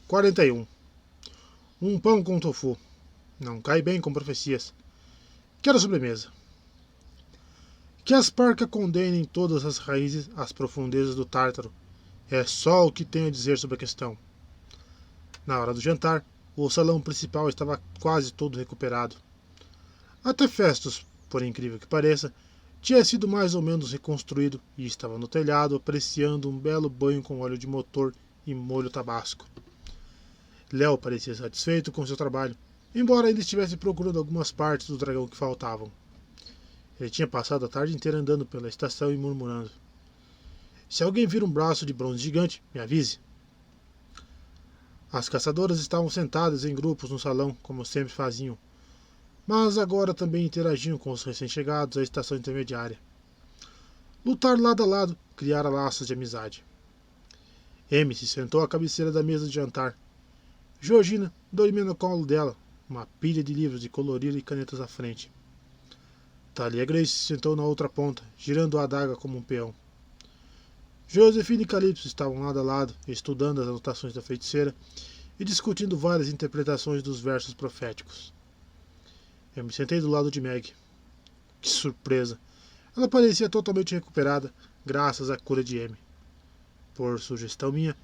41. Um pão com tofu. Não cai bem com profecias. Quero sobremesa. Que as parcas condenem todas as raízes às profundezas do Tártaro. É só o que tenho a dizer sobre a questão. Na hora do jantar, o salão principal estava quase todo recuperado. Até Festus, por incrível que pareça, tinha sido mais ou menos reconstruído e estava no telhado apreciando um belo banho com óleo de motor e molho tabasco. Léo parecia satisfeito com seu trabalho, embora ainda estivesse procurando algumas partes do dragão que faltavam. Ele tinha passado a tarde inteira andando pela estação e murmurando: "Se alguém vir um braço de bronze gigante, me avise." As caçadoras estavam sentadas em grupos no salão, como sempre faziam, mas agora também interagiam com os recém-chegados à estação intermediária. Lutar lado a lado criara laços de amizade. Amy se sentou à cabeceira da mesa de jantar. Georgina dormia no colo dela, uma pilha de livros de colorir e canetas à frente. Thalia Grace se sentou na outra ponta, girando a adaga como um peão. Josephine e Calypso estavam lado a lado, estudando as anotações da feiticeira e discutindo várias interpretações dos versos proféticos. Eu me sentei do lado de Meg. Que surpresa! Ela parecia totalmente recuperada, graças à cura de Amy. Por sugestão minha,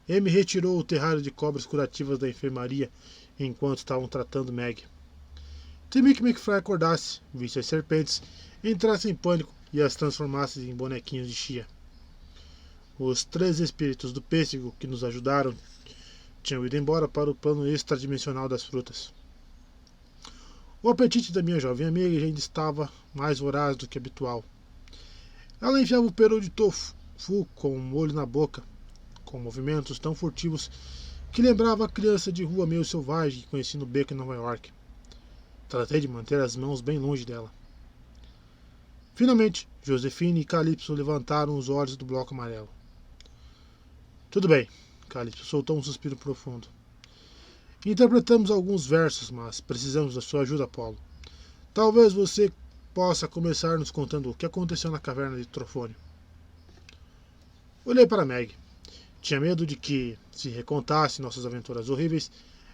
Amy retirou o terrário de cobras curativas da enfermaria enquanto estavam tratando Meg. Temi que McFly acordasse, visse as serpentes, entrasse em pânico e as transformasse em bonequinhos de chia. Os 3 espíritos do pêssego que nos ajudaram tinham ido embora para o plano extradimensional das frutas. O apetite da minha jovem amiga ainda estava mais voraz do que habitual. Ela enfiava o peru de tofu com um molho na boca, com movimentos tão furtivos que lembrava a criança de rua meio selvagem que conheci no beco em Nova York. Tratei de manter as mãos bem longe dela. Finalmente, Josephine e Calypso levantaram os olhos do bloco amarelo. Tudo bem, Calypso soltou um suspiro profundo. Interpretamos alguns versos, mas precisamos da sua ajuda, Apolo. Talvez você possa começar nos contando o que aconteceu na caverna de Trofônio. Olhei para Meg. Tinha medo de que, se recontasse nossas aventuras horríveis,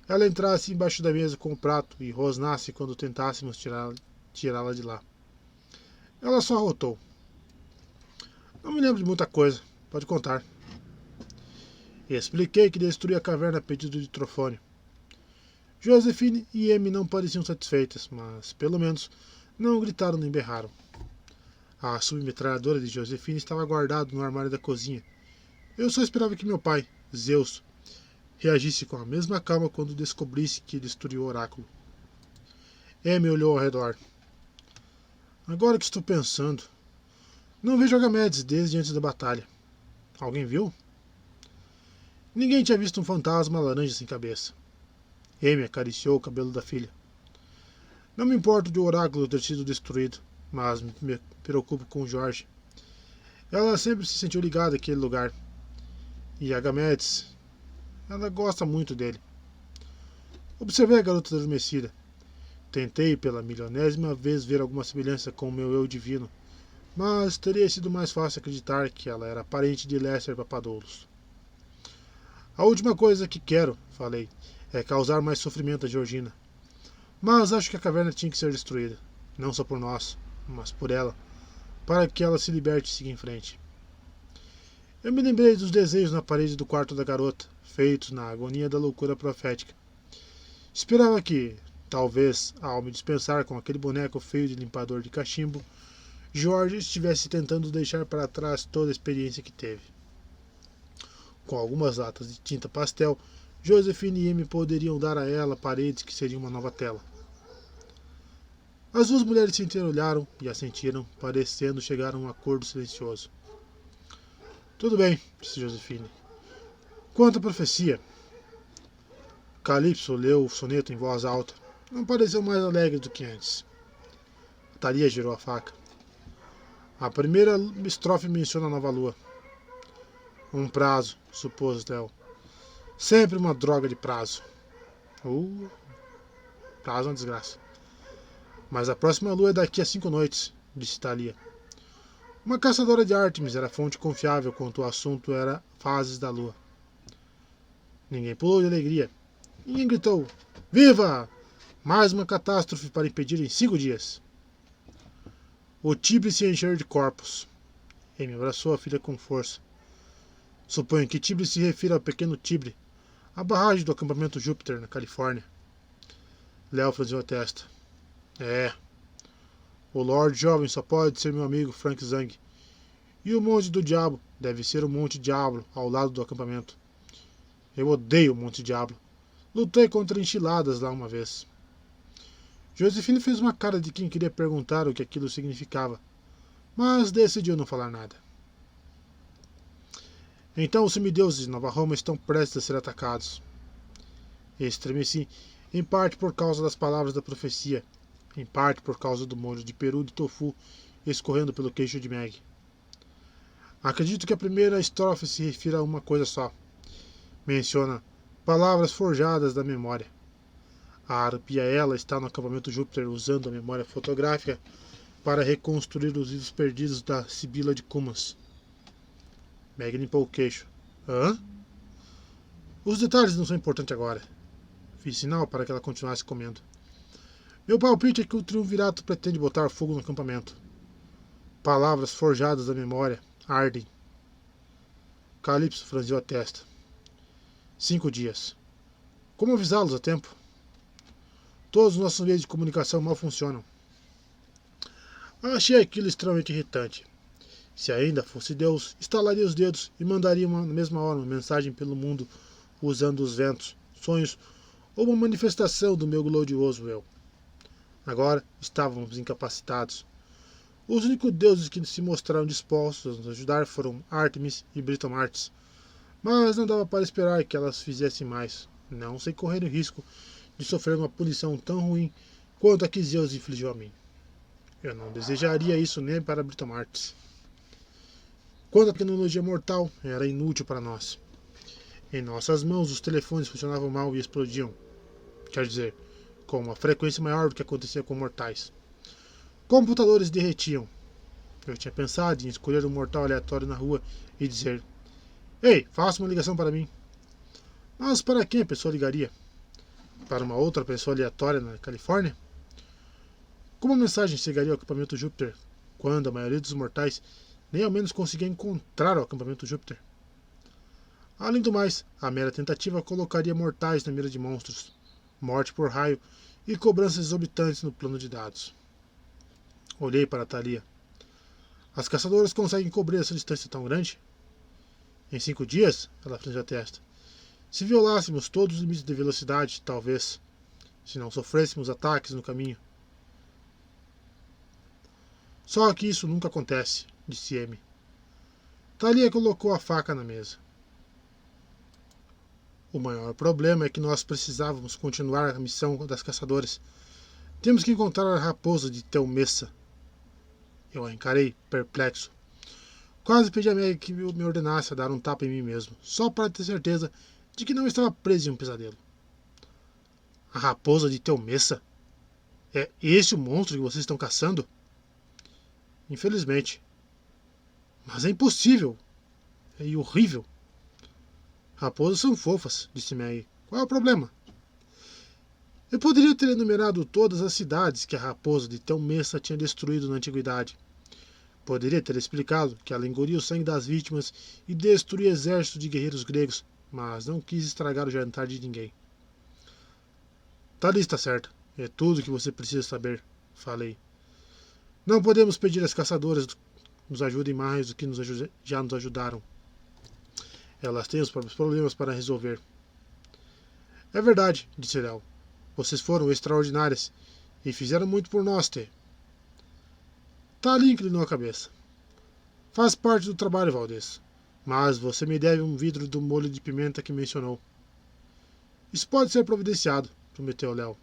ela entrasse embaixo da mesa com o prato e rosnasse quando tentássemos tirá-la de lá. Ela só arrotou. Não me lembro de muita coisa. Pode contar. Expliquei que destruí a caverna a pedido de Trofônio. Josephine e Amy não pareciam satisfeitas, mas, pelo menos, não gritaram nem berraram. A submetralhadora de Josephine estava guardada no armário da cozinha. Eu só esperava que meu pai, Zeus, reagisse com a mesma calma quando descobrisse que destruiu o oráculo. Amy olhou ao redor. Agora que estou pensando, não vejo Agamedes desde antes da batalha. Alguém viu? Ninguém tinha visto um fantasma laranja sem cabeça. Amy acariciou o cabelo da filha. Não me importo de o oráculo ter sido destruído, mas me preocupo com Jorge. Ela sempre se sentiu ligada àquele lugar. E Agamedes, ela gosta muito dele. Observei a garota adormecida. Tentei pela milionésima vez ver alguma semelhança com o meu eu divino, mas teria sido mais fácil acreditar que ela era parente de Lester Papadoulos. A última coisa que quero, falei, é causar mais sofrimento a Georgina. Mas acho que a caverna tinha que ser destruída, não só por nós, mas por ela, para que ela se liberte e siga em frente. Eu me lembrei dos desenhos na parede do quarto da garota, feitos na agonia da loucura profética. Esperava que, talvez, ao me dispensar com aquele boneco feio de limpador de cachimbo, Jorge estivesse tentando deixar para trás toda a experiência que teve. Com algumas latas de tinta pastel, Josephine e Amy poderiam dar a ela paredes que seriam uma nova tela. As 2 mulheres se interolharam e assentiram, parecendo chegar a um acordo silencioso. Tudo bem, disse Josephine. Quanto à profecia, Calypso leu o soneto em voz alta. Não pareceu mais alegre do que antes. Thalia girou a faca. A primeira estrofe menciona a nova lua. Um prazo, supôs Léo. Sempre uma droga de prazo. Prazo é uma desgraça. Mas a próxima lua é daqui a 5 noites, disse Thalia. Uma caçadora de Ártemis era fonte confiável quanto o assunto era fases da lua. Ninguém pulou de alegria. Ninguém gritou: Viva! Mais uma catástrofe para impedir em 5 dias. O Tibre se encheu de corpos. Amy abraçou a filha com força. Suponho que Tibre se refira ao pequeno Tibre, a barragem do acampamento Júpiter, na Califórnia. Léo franziu a testa. É. O Lorde Jovem só pode ser meu amigo Frank Zang. E o Monte do Diabo deve ser o Monte Diablo ao lado do acampamento. Eu odeio o Monte Diablo. Lutei contra enchiladas lá uma vez. Josefina fez uma cara de quem queria perguntar o que aquilo significava, mas decidiu não falar nada. Então os semideuses de Nova Roma estão prestes a ser atacados. Estremeci, em parte por causa das palavras da profecia, em parte por causa do molho de peru de tofu escorrendo pelo queixo de Meg. Acredito que a primeira estrofe se refira a uma coisa só. Menciona palavras forjadas da memória. A Arpia ela está no acampamento Júpiter usando a memória fotográfica para reconstruir os livros perdidos da Sibila de Cumas. Meg limpou o queixo. Hã? Os detalhes não são importantes agora. Fiz sinal para que ela continuasse comendo. Meu palpite é que o triunvirato pretende botar fogo no acampamento. Palavras forjadas da memória ardem. Calypso franziu a testa. 5 dias. Como avisá-los a tempo? Todos os nossos meios de comunicação mal funcionam. Achei aquilo extremamente irritante. Se ainda fosse Deus, estalaria os dedos e mandaria na mesma hora uma mensagem pelo mundo usando os ventos, sonhos ou uma manifestação do meu glorioso eu. Agora estávamos incapacitados. Os únicos deuses que se mostraram dispostos a nos ajudar foram Artemis e Britomartis, mas não dava para esperar que elas fizessem mais, não sem correr o risco de sofrer uma punição tão ruim quanto a que Zeus infligiu a mim. Eu não desejaria isso nem para Britomartis. Quanto à tecnologia mortal, era inútil para nós. Em nossas mãos, os telefones funcionavam mal e explodiam. Quer dizer, com uma frequência maior do que acontecia com mortais. Computadores derretiam. Eu tinha pensado em escolher um mortal aleatório na rua e dizer: Ei, faça uma ligação para mim. Mas para quem a pessoa ligaria? Para uma outra pessoa aleatória na Califórnia? Como a mensagem chegaria ao acampamento Júpiter, quando a maioria dos mortais nem ao menos conseguia encontrar o acampamento Júpiter? Além do mais, a mera tentativa colocaria mortais na mira de monstros, morte por raio e cobranças exorbitantes no plano de dados. Olhei para Thalia. As caçadoras conseguem cobrir essa distância tão grande? Em 5 dias? Ela franziu a testa. Se violássemos todos os limites de velocidade, talvez. Se não sofrêssemos ataques no caminho. Só que isso nunca acontece, disse Amy. Thalia colocou a faca na mesa. O maior problema é que nós precisávamos continuar a missão das caçadoras. Temos que encontrar a raposa de Telmessa. Eu a encarei, perplexo. Quase pedi a Meg que me ordenasse a dar um tapa em mim mesmo, só para ter certeza de que não estava preso em um pesadelo. A raposa de Telmessa? É esse o monstro que vocês estão caçando? Infelizmente. Mas é impossível. É horrível. Raposas são fofas, disse Meg. Qual é o problema? Eu poderia ter enumerado todas as cidades que a raposa de Telmessa tinha destruído na antiguidade. Poderia ter explicado que ela engolia o sangue das vítimas e destruía exércitos de guerreiros gregos, mas não quis estragar o jantar de ninguém. Thalia está certa. É tudo o que você precisa saber, falei. Não podemos pedir às caçadoras que nos ajudem mais do que já nos ajudaram. Elas têm os próprios problemas para resolver. É verdade, disse Léo. Vocês foram extraordinárias e fizeram muito por nós, T. Thalia inclinou a cabeça. Faz parte do trabalho, Valdez. Mas você me deve um vidro do molho de pimenta que mencionou. Isso pode ser providenciado, prometeu Léo.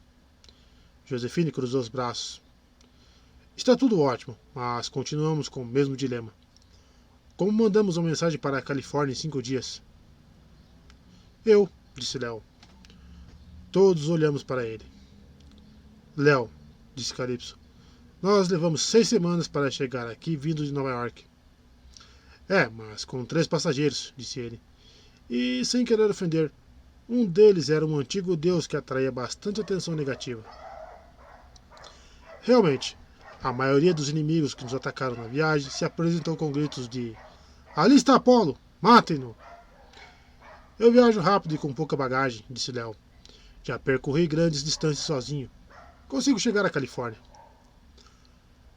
Josefine cruzou os braços. Está tudo ótimo, mas continuamos com o mesmo dilema. Como mandamos uma mensagem para a Califórnia em 5 dias? Eu, disse Léo. Todos olhamos para ele. Léo, disse Calypso, nós levamos 6 semanas para chegar aqui vindo de Nova York. É, mas com 3 passageiros, disse ele. E, sem querer ofender, Um deles era um antigo deus que atraía bastante atenção negativa. Realmente, a maioria dos inimigos que nos atacaram na viagem se apresentou com gritos de "Ali está Apolo! Matem-no!" Eu viajo rápido e com pouca bagagem, disse Léo. Já percorri grandes distâncias sozinho. Consigo chegar à Califórnia.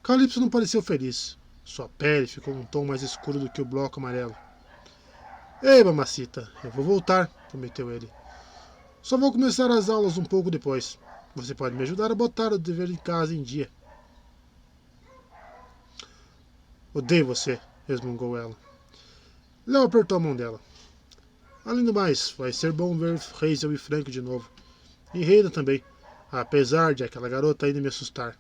Calypso não pareceu feliz. Sua pele ficou um tom mais escuro do que o bloco amarelo. Ei, mamacita, eu vou voltar, prometeu ele. Só vou começar as aulas um pouco depois. Você pode me ajudar a botar o dever de casa em dia. Odeio você, resmungou ela. Léo apertou a mão dela. Além do mais, vai ser bom ver Hazel e Frank de novo. E Reina também, apesar de aquela garota ainda me assustar.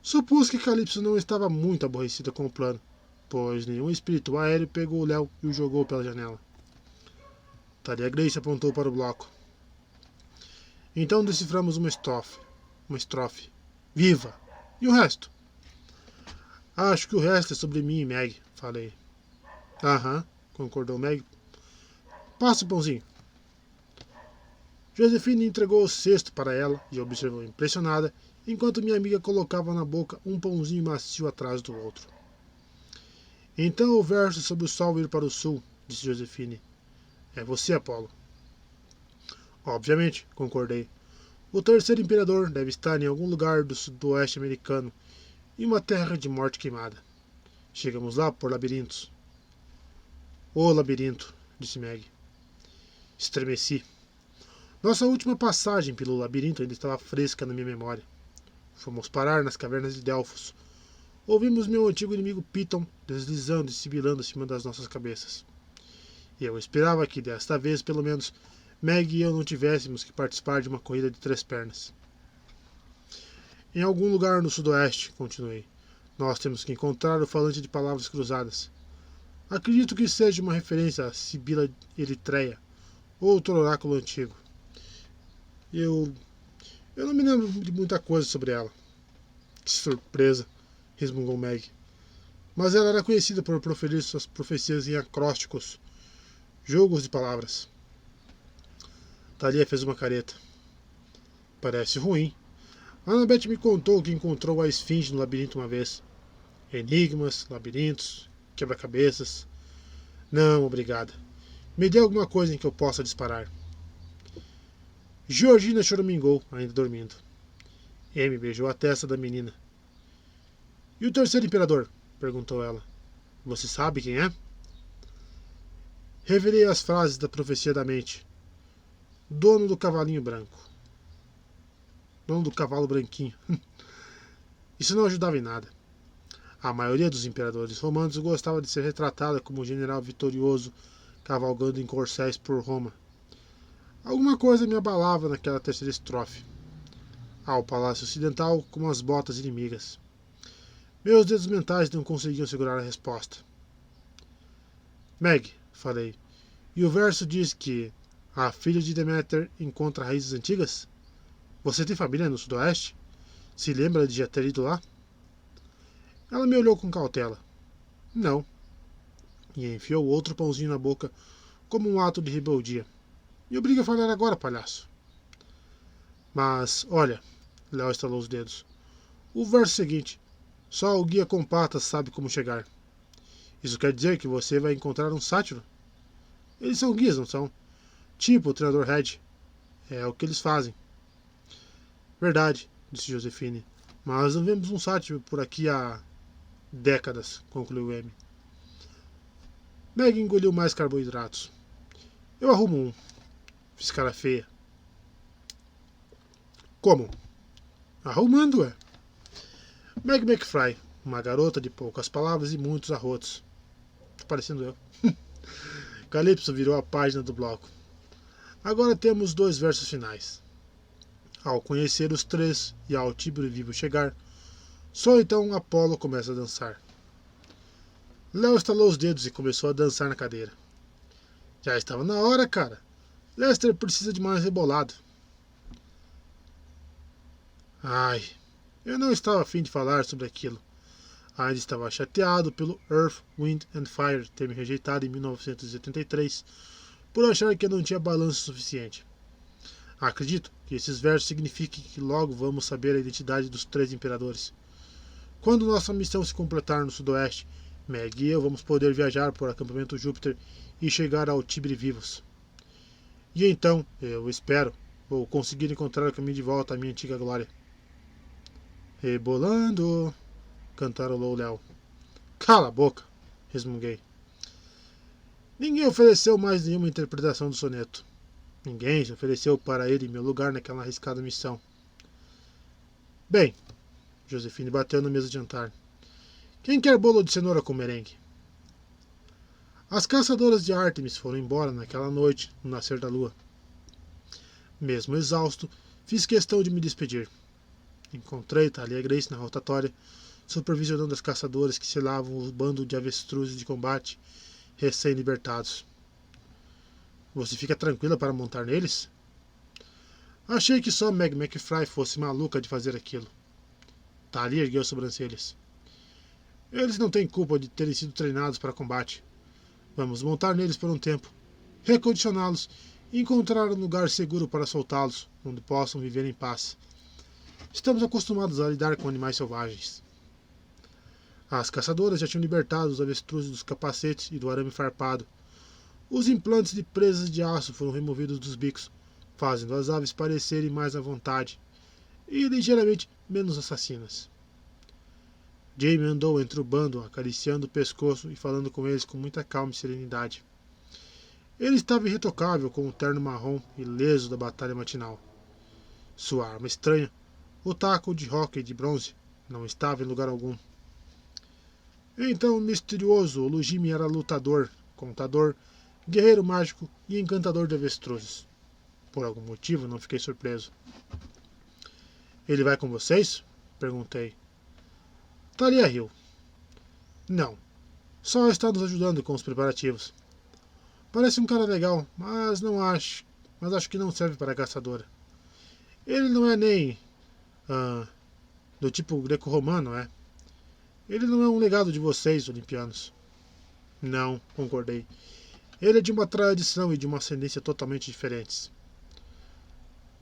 Supus que Calypso não estava muito aborrecida com o plano, pois nenhum espírito aéreo pegou o Léo e o jogou pela janela. Talia Grace apontou para o bloco. Então deciframos uma estrofe. Viva! E o resto? Acho que o resto é sobre mim e Meg, falei. Aham, concordou Meg. Passa o pãozinho. Josefine entregou o cesto para ela e observou impressionada, enquanto minha amiga colocava na boca um pãozinho macio atrás do outro. Então o verso sobre o sol ir para o sul, disse Josefine. É você, Apolo. Obviamente, concordei. O terceiro imperador deve estar em algum lugar do sudoeste americano, em uma terra de morte queimada. Chegamos lá por labirintos. O labirinto, disse Meg. Estremeci. Nossa última passagem pelo labirinto ainda estava fresca na minha memória. Fomos parar nas cavernas de Delfos. Ouvimos meu antigo inimigo Piton deslizando e sibilando acima das nossas cabeças. E eu esperava que, desta vez, pelo menos, Meg e eu não tivéssemos que participar de uma corrida de 3 pernas. Em algum lugar no sudoeste, continuei, nós temos que encontrar o falante de palavras cruzadas. Acredito que seja uma referência a Sibila Eritreia, outro oráculo antigo. Eu não me lembro de muita coisa sobre ela. Que surpresa, resmungou Meg. Mas ela era conhecida por proferir suas profecias em acrósticos, jogos de palavras. Talia fez uma careta. Parece ruim. Annabeth me contou que encontrou a esfinge no labirinto uma vez. Enigmas, labirintos, quebra-cabeças. Não, obrigada. Me dê alguma coisa em que eu possa disparar. Georgina choramingou, ainda dormindo. Amy beijou a testa da menina. E o terceiro imperador? Perguntou ela. Você sabe quem é? Revelei as frases da profecia da mente. Dono do cavalinho branco. Dono do cavalo branquinho. Isso não ajudava em nada. A maioria dos imperadores romanos gostava de ser retratada como um general vitorioso cavalgando em corcéis por Roma. Alguma coisa me abalava naquela terceira estrofe. Ao palácio ocidental com as botas inimigas. Meus dedos mentais não conseguiam segurar a resposta. Meg, falei, e o verso diz que a filha de Deméter encontra raízes antigas? Você tem família no sudoeste? Se lembra de já ter ido lá? Ela me olhou com cautela. Não. E enfiou outro pãozinho na boca como um ato de rebeldia. Me obriga a falar agora, palhaço. Mas, olha, Léo estalou os dedos. O verso seguinte. Só o guia com patas sabe como chegar. Isso quer dizer que você vai encontrar um sátiro? Eles são guias, não são? Tipo o treinador Red. É o que eles fazem. Verdade, disse Josefine. Mas não vemos um sátiro por aqui há décadas, concluiu Amy. Meg engoliu mais carboidratos. Eu arrumo um. Fiz cara feia. Como? Arrumando, é. Meg McFry, uma garota de poucas palavras e muitos arrotos. Tá parecendo eu. Calypso virou a página do bloco. Agora temos 2 versos finais. Ao conhecer os 3 e ao Tíbero vivo chegar, só então Apolo começa a dançar. Léo estalou os dedos e começou a dançar na cadeira. Já estava na hora, cara. Lester precisa de mais rebolado. Ai, eu não estava a fim de falar sobre aquilo. Ainda estava chateado pelo Earth, Wind and Fire ter me rejeitado em 1983, por achar que eu não tinha balanço suficiente. Acredito que esses versos signifiquem que logo vamos saber a identidade dos 3 imperadores. Quando nossa missão se completar no sudoeste, Meg e eu vamos poder viajar por acampamento Júpiter e chegar ao Tibre vivos. E então, eu espero, vou conseguir encontrar o caminho de volta à minha antiga glória. Rebolando, cantarolou Léo. Cala a boca, resmunguei. Ninguém ofereceu mais nenhuma interpretação do soneto. Ninguém se ofereceu para ele em meu lugar naquela arriscada missão. Bem, Josefine bateu na mesa de jantar. Quem quer bolo de cenoura com merengue? As caçadoras de Ártemis foram embora naquela noite, no nascer da lua. Mesmo exausto, fiz questão de me despedir. Encontrei Thalia Grace na rotatória, supervisionando as caçadoras que selavam o bando de avestruzes de combate recém-libertados. Você fica tranquila para montar neles? Achei que só Meg McFry fosse maluca de fazer aquilo. Thalia ergueu as sobrancelhas. Eles não têm culpa de terem sido treinados para combate. Vamos montar neles por um tempo, recondicioná-los e encontrar um lugar seguro para soltá-los, onde possam viver em paz. Estamos acostumados a lidar com animais selvagens. As caçadoras já tinham libertado os avestruzes dos capacetes e do arame farpado. Os implantes de presas de aço foram removidos dos bicos, fazendo as aves parecerem mais à vontade e ligeiramente menos assassinas. Jamie andou entre o bando, acariciando o pescoço e falando com eles com muita calma e serenidade. Ele estava irretocável com o terno marrom ileso da batalha matinal. Sua arma estranha, o taco de hóquei de bronze, não estava em lugar algum. Então o misterioso Olujime era lutador, contador, guerreiro mágico e encantador de avestruzes. Por algum motivo não fiquei surpreso. Ele vai com vocês? Perguntei. Thalia riu. Não, só está nos ajudando com os preparativos. Parece um cara legal, mas acho que não serve para caçadora. Ele não é nem do tipo greco-romano, é? Ele não é um legado de vocês, olimpianos. Não, concordei. Ele é de uma tradição e de uma ascendência totalmente diferentes.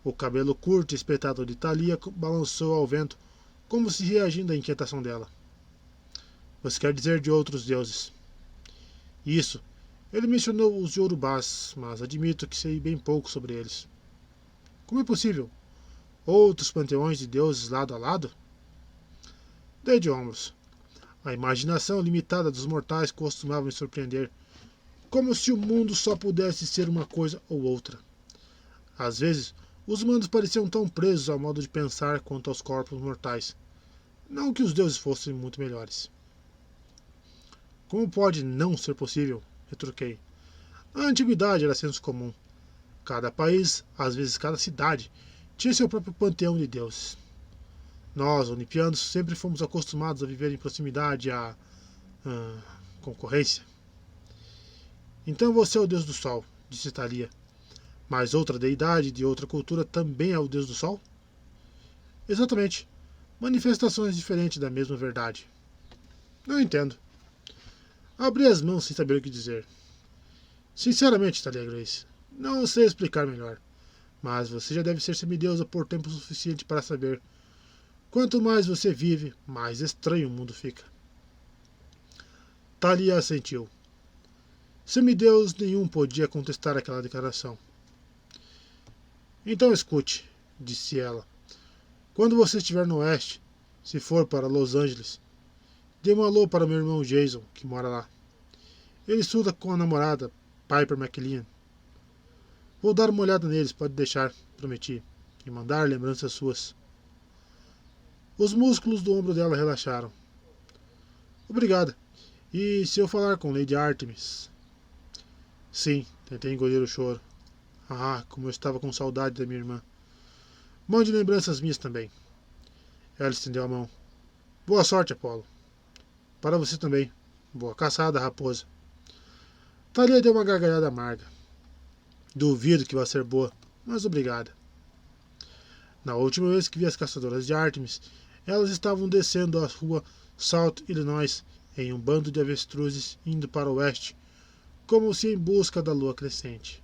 O cabelo curto e espetado de Thalia balançou ao vento, como se reagindo à inquietação dela. Você quer dizer de outros deuses? Isso. Ele mencionou os Yorubás, mas admito que sei bem pouco sobre eles. Como é possível? Outros panteões de deuses lado a lado? Dei de ombros. A imaginação limitada dos mortais costumava me surpreender, como se o mundo só pudesse ser uma coisa ou outra. Às vezes, os humanos pareciam tão presos ao modo de pensar quanto aos corpos mortais. Não que os deuses fossem muito melhores. Como pode não ser possível? Retruquei. Na antiguidade era senso comum. Cada país, às vezes cada cidade, tinha seu próprio panteão de deuses. Nós, olimpianos, sempre fomos acostumados a viver em proximidade à concorrência. Então você é o deus do sol, disse Thalia. Mas outra deidade de outra cultura também é o deus do sol? Exatamente. Manifestações diferentes da mesma verdade. Não entendo. Abri as mãos sem saber o que dizer. Sinceramente, Thalia Grace, não sei explicar melhor. Mas você já deve ser semideusa por tempo suficiente para saber. Quanto mais você vive, mais estranho o mundo fica. Thalia assentiu. Semideus nenhum podia contestar aquela declaração. Então escute, disse ela. Quando você estiver no oeste, se for para Los Angeles, dê um alô para meu irmão Jason, que mora lá. Ele estuda com a namorada, Piper McLean. Vou dar uma olhada neles, pode deixar, prometi, e mandar lembranças suas. Os músculos do ombro dela relaxaram. Obrigada. E se eu falar com Lady Artemis? Sim, tentei engolir o choro. Ah, como eu estava com saudade da minha irmã. Mande lembranças minhas também. Ela estendeu a mão. Boa sorte, Apolo. Para você também. Boa caçada, raposa. Thalia deu uma gargalhada amarga. Duvido que vá ser boa, mas obrigada. Na última vez que vi as caçadoras de Artemis, elas estavam descendo a rua South Illinois em um bando de avestruzes indo para o oeste, como se em busca da lua crescente.